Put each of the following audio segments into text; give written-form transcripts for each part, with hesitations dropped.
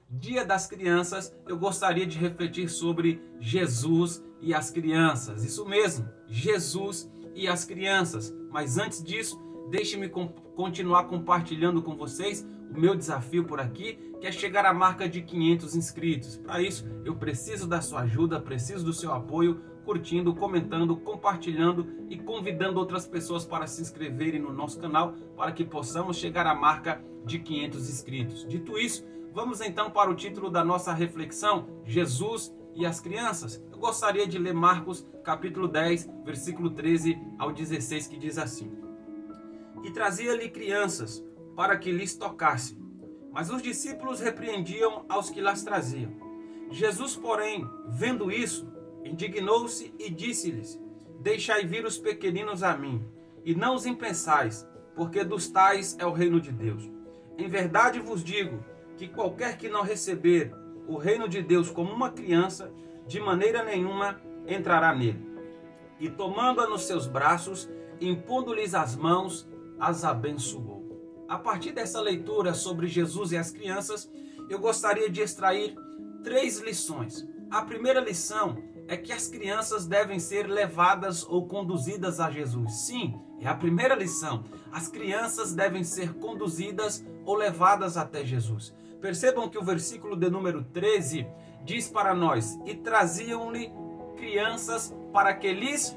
Dia das Crianças, eu gostaria de refletir sobre Jesus e as crianças. Isso mesmo, Jesus e as crianças. Mas antes disso, deixe-me continuar compartilhando com vocês o meu desafio por aqui, que é chegar à marca de 500 inscritos. Para isso, eu preciso da sua ajuda, preciso do seu apoio, curtindo, comentando, compartilhando e convidando outras pessoas para se inscreverem no nosso canal, para que possamos chegar à marca de 500 inscritos. Dito isso, vamos então para o título da nossa reflexão, Jesus e as crianças. Eu gostaria de ler Marcos capítulo 10, versículo 13 ao 16, que diz assim: E trazia-lhe crianças, para que lhes tocasse. Mas os discípulos repreendiam aos que las traziam. Jesus, porém, vendo isso, indignou-se e disse-lhes: Deixai vir os pequeninos a mim, e não os impeçais, porque dos tais é o reino de Deus. Em verdade vos digo, que qualquer que não receber o reino de Deus como uma criança, de maneira nenhuma entrará nele. E tomando-a nos seus braços, impondo-lhes as mãos, as abençoou. A partir dessa leitura sobre Jesus e as crianças, eu gostaria de extrair 3 lições. A primeira lição é que as crianças devem ser levadas ou conduzidas a Jesus. Sim, é a primeira lição. As crianças devem ser conduzidas ou levadas até Jesus. Percebam que o versículo de número 13 diz para nós: E traziam-lhe crianças para que lhes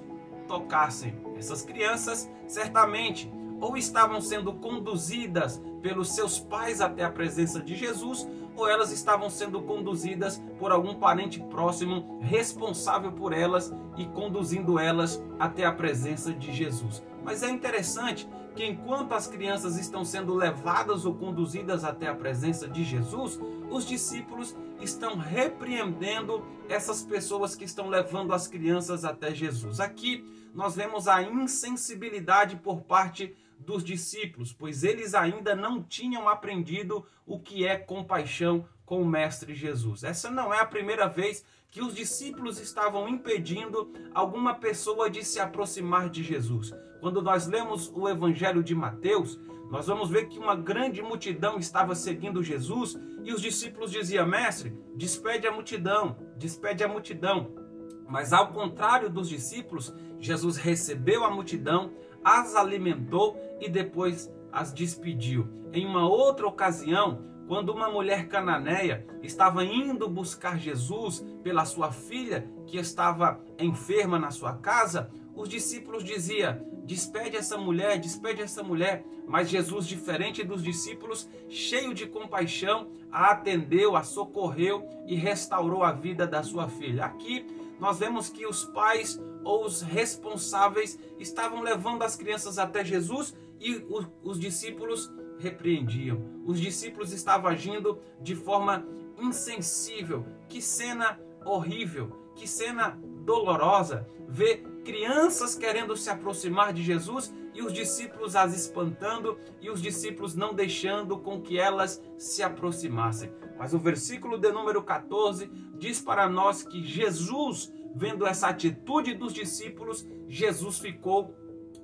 tocassem. Essas crianças certamente ou estavam sendo conduzidas pelos seus pais até a presença de Jesus, ou elas estavam sendo conduzidas por algum parente próximo responsável por elas e conduzindo elas até a presença de Jesus. Mas é interessante que enquanto as crianças estão sendo levadas ou conduzidas até a presença de Jesus, os discípulos estão repreendendo essas pessoas que estão levando as crianças até Jesus. Aqui nós vemos a insensibilidade por parte dos discípulos, pois eles ainda não tinham aprendido o que é compaixão com o Mestre Jesus. Essa não é a primeira vez que os discípulos estavam impedindo alguma pessoa de se aproximar de Jesus. Quando nós lemos o Evangelho de Mateus, nós vamos ver que uma grande multidão estava seguindo Jesus e os discípulos diziam: Mestre, despede a multidão, despede a multidão. Mas ao contrário dos discípulos, Jesus recebeu a multidão, as alimentou e depois as despediu. Em uma outra ocasião, quando uma mulher cananeia estava indo buscar Jesus pela sua filha, que estava enferma na sua casa, os discípulos diziam: despede essa mulher, despede essa mulher. Mas Jesus, diferente dos discípulos, cheio de compaixão, a atendeu, a socorreu e restaurou a vida da sua filha. Aqui nós vemos que os pais ou os responsáveis estavam levando as crianças até Jesus e os discípulos repreendiam. Os discípulos estavam agindo de forma insensível. Que cena horrível, que cena dolorosa, ver crianças querendo se aproximar de Jesus e os discípulos as espantando e os discípulos não deixando com que elas se aproximassem. Mas o versículo de número 14 diz para nós que Jesus, vendo essa atitude dos discípulos, Jesus ficou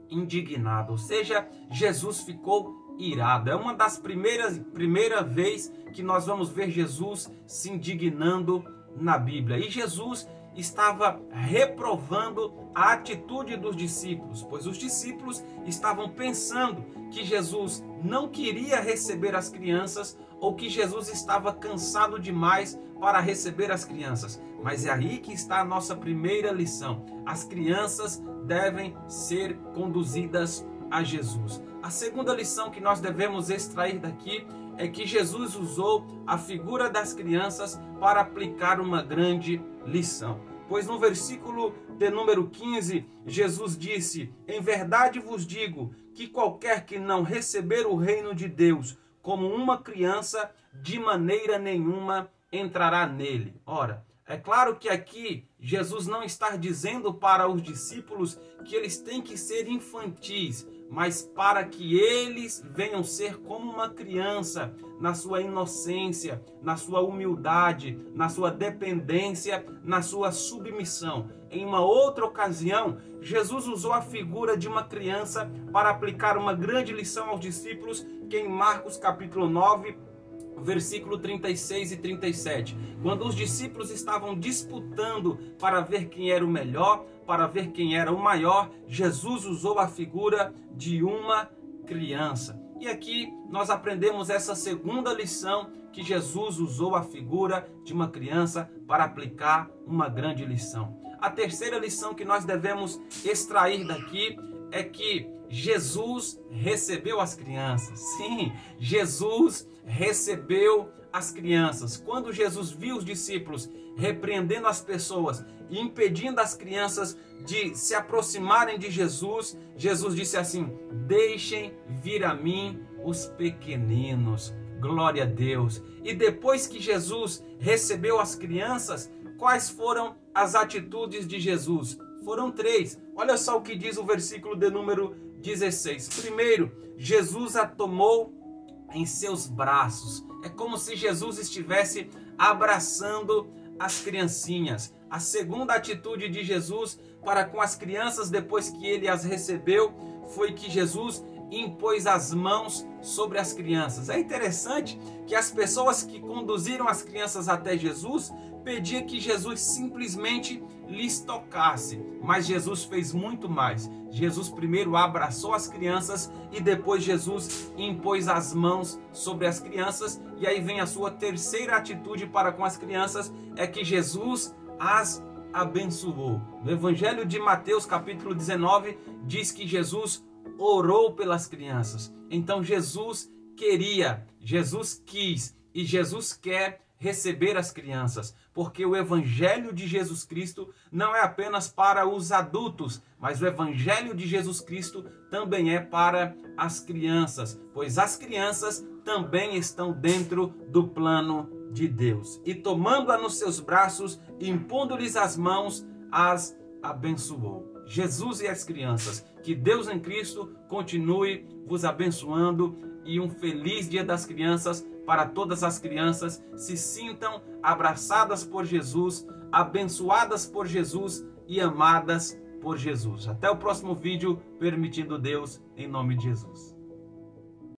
indignado, ou seja, Jesus ficou irado. É uma das primeira vez que nós vamos ver Jesus se indignando na Bíblia. E Jesus estava reprovando a atitude dos discípulos, pois os discípulos estavam pensando que Jesus não queria receber as crianças ou que Jesus estava cansado demais para receber as crianças. Mas é aí que está a nossa primeira lição. As crianças devem ser conduzidas a Jesus. A segunda lição que nós devemos extrair daqui é que Jesus usou a figura das crianças para aplicar uma grande lição. Pois no versículo de número 15, Jesus disse: Em verdade vos digo que qualquer que não receber o reino de Deus como uma criança, de maneira nenhuma entrará nele. Ora, é claro que aqui Jesus não está dizendo para os discípulos que eles têm que ser infantis, mas para que eles venham ser como uma criança, na sua inocência, na sua humildade, na sua dependência, na sua submissão. Em uma outra ocasião, Jesus usou a figura de uma criança para aplicar uma grande lição aos discípulos, que em Marcos capítulo 9, versículo 36 e 37. Quando os discípulos estavam disputando para ver quem era o melhor, para ver quem era o maior, Jesus usou a figura de uma criança. E aqui nós aprendemos essa segunda lição, que Jesus usou a figura de uma criança para aplicar uma grande lição. A terceira lição que nós devemos extrair daqui é que Jesus recebeu as crianças. Sim, Jesus recebeu as crianças. Quando Jesus viu os discípulos repreendendo as pessoas e impedindo as crianças de se aproximarem de Jesus, Jesus disse assim: deixem vir a mim os pequeninos. Glória a Deus. E depois que Jesus recebeu as crianças, quais foram as atitudes de Jesus? Foram 3. Olha só o que diz o versículo de número 16. Primeiro, Jesus a tomou em seus braços. É como se Jesus estivesse abraçando as criancinhas. A segunda atitude de Jesus para com as crianças, depois que ele as recebeu, foi que Jesus impôs as mãos sobre as crianças. É interessante que as pessoas que conduziram as crianças até Jesus pediam que Jesus simplesmente lhes tocasse, mas Jesus fez muito mais. Jesus primeiro abraçou as crianças e depois Jesus impôs as mãos sobre as crianças. E aí vem a sua terceira atitude para com as crianças, é que Jesus as abençoou. No Evangelho de Mateus, capítulo 19, diz que Jesus orou pelas crianças. Então Jesus queria, Jesus quis e Jesus quer receber as crianças, porque o Evangelho de Jesus Cristo não é apenas para os adultos, mas o Evangelho de Jesus Cristo também é para as crianças, pois as crianças também estão dentro do plano de Deus. E tomando-a nos seus braços, impondo-lhes as mãos, as abençoou. Jesus e as crianças, que Deus em Cristo continue vos abençoando, e um feliz Dia das Crianças para todas as crianças. Se sintam abraçadas por Jesus, abençoadas por Jesus e amadas por Jesus. Até o próximo vídeo, permitindo Deus, em nome de Jesus.